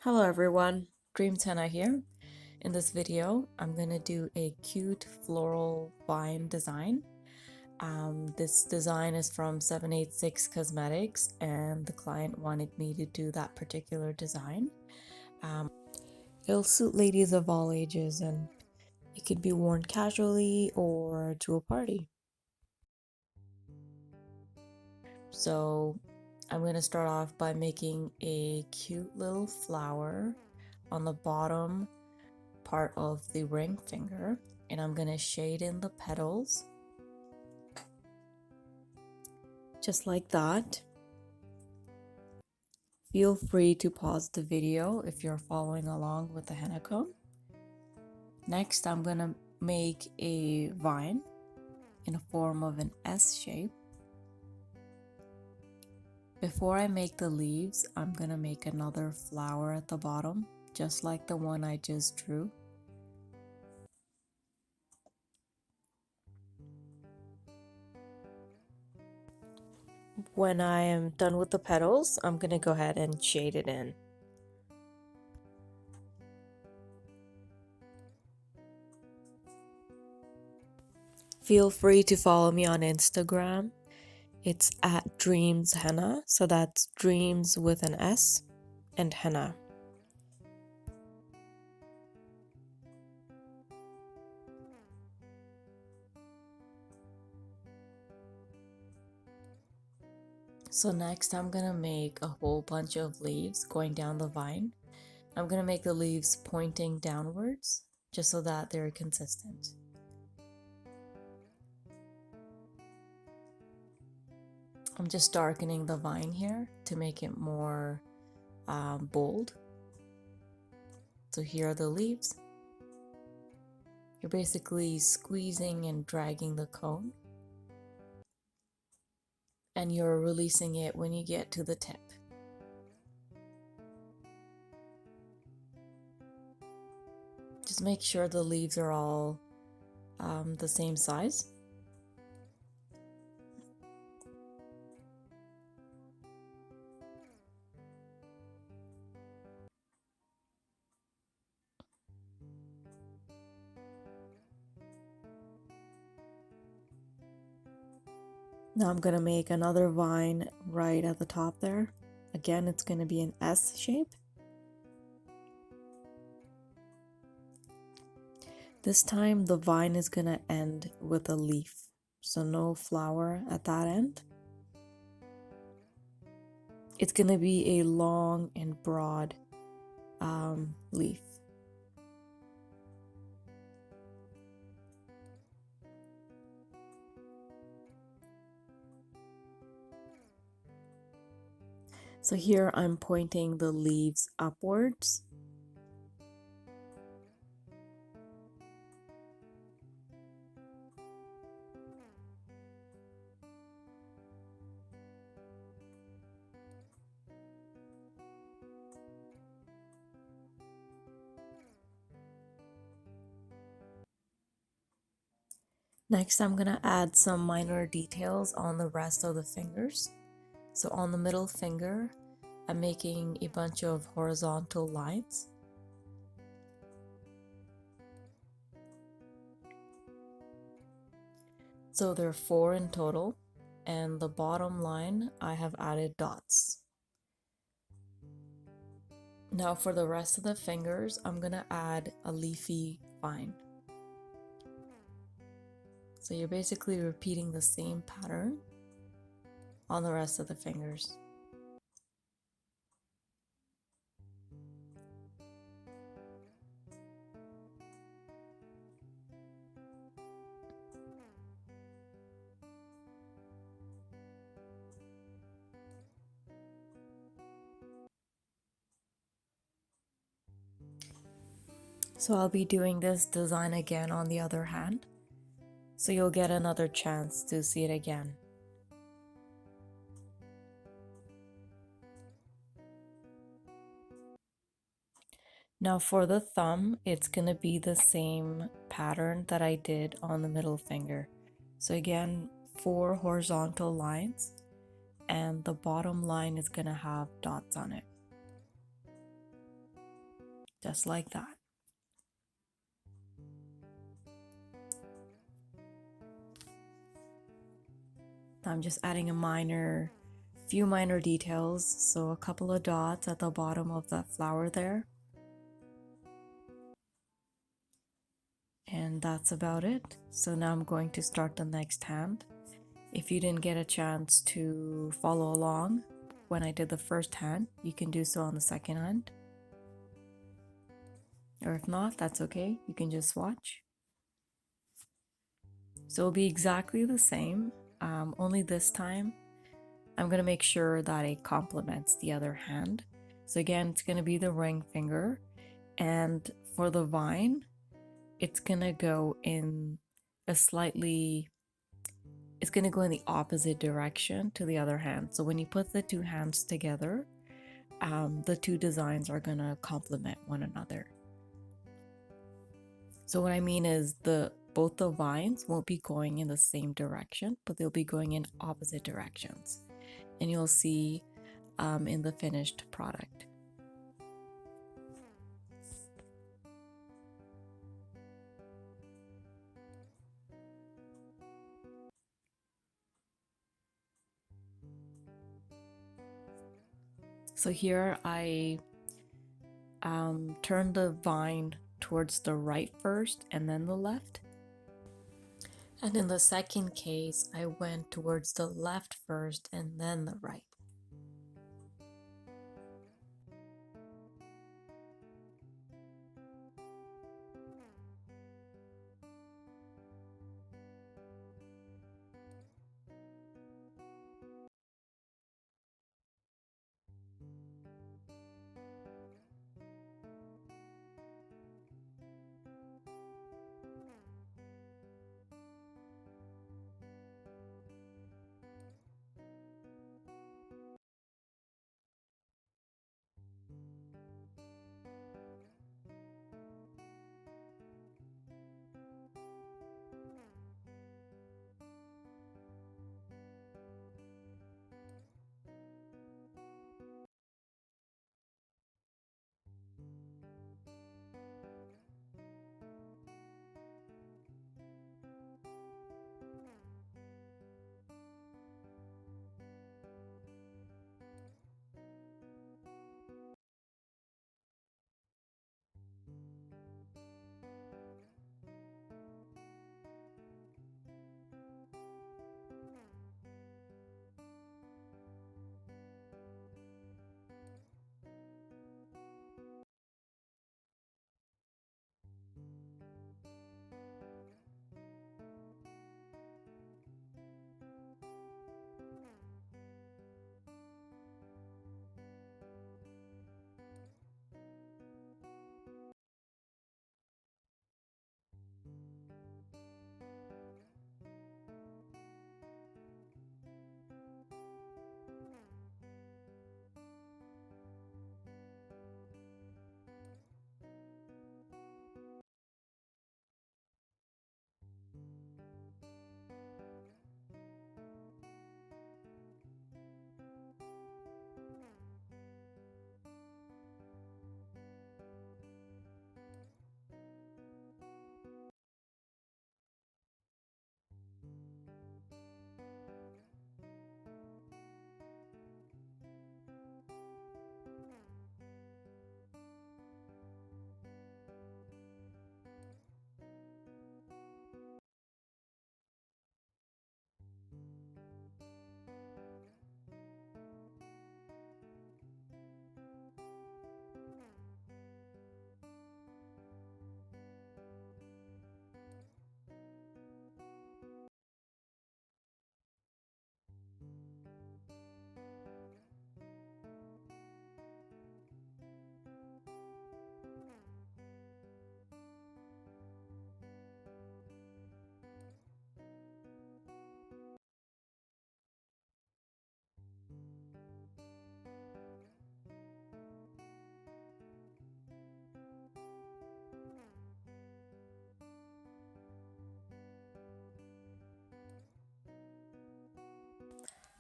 Hello everyone, DreamsHenna here. In this video, I'm gonna do a cute floral vine design. This design is from 786 Cosmetics and the client wanted me to do that particular design. It'll suit ladies of all ages and it could be worn casually or to a party. So I'm gonna start off by making a cute little flower on the bottom part of the ring finger, and I'm gonna shade in the petals just like that. Feel free to pause the video if you're following along with the henna comb. Next, I'm gonna make a vine in a form of an S shape. Before I make the leaves, I'm gonna make another flower at the bottom, just like the one I just drew. When I am done with the petals, I'm gonna go ahead and shade it in. Feel free to follow me on Instagram. It's at DreamsHenna, so that's dreams with an S and henna. So next I'm gonna make a whole bunch of leaves going down the vine. I'm gonna make the leaves pointing downwards just so that they're consistent. I'm just darkening the vine here to make it more bold. So here are the leaves. You're basically squeezing and dragging the cone, and you're releasing it when you get to the tip. Just make sure the leaves are all the same size. Now I'm gonna make another vine right at the top there. Again, it's gonna be an S shape. This time the vine is gonna end with a leaf, so no flower at that end. It's gonna be a long and broad leaf. So here I'm pointing the leaves upwards. Next, I'm gonna add some minor details on the rest of the fingers. So on the middle finger, I'm making a bunch of horizontal lines. So there are 4 in total, and the bottom line, I have added dots. Now for the rest of the fingers, I'm gonna add a leafy vine. So you're basically repeating the same pattern on the rest of the fingers. So I'll be doing this design again on the other hand, so you'll get another chance to see it again. Now for the thumb, it's gonna be the same pattern that I did on the middle finger. So again, 4 horizontal lines, and the bottom line is gonna have dots on it. just like that. I'm just adding a few minor details, so a couple of dots at the bottom of that flower there. And that's about it. So now I'm going to start the next hand. If you didn't get a chance to follow along when I did the first hand, you can do so on the second hand. Or if not, that's okay. You can just watch. So it'll be exactly the same, only this time I'm going to make sure that it complements the other hand. So again, it's going to be the ring finger, and for the vine, it's going to go in it's going to go in the opposite direction to the other hand. So when you put the two hands together, the two designs are going to complement one another. So what I mean is both the vines won't be going in the same direction, but they'll be going in opposite directions. And you'll see in the finished product. So here I turn the vine towards the right first and then the left. And in the second case, I went towards the left first and then the right.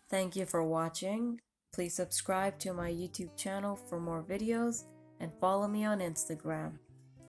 Thank you for watching. Please subscribe to my YouTube channel for more videos, and follow me on Instagram.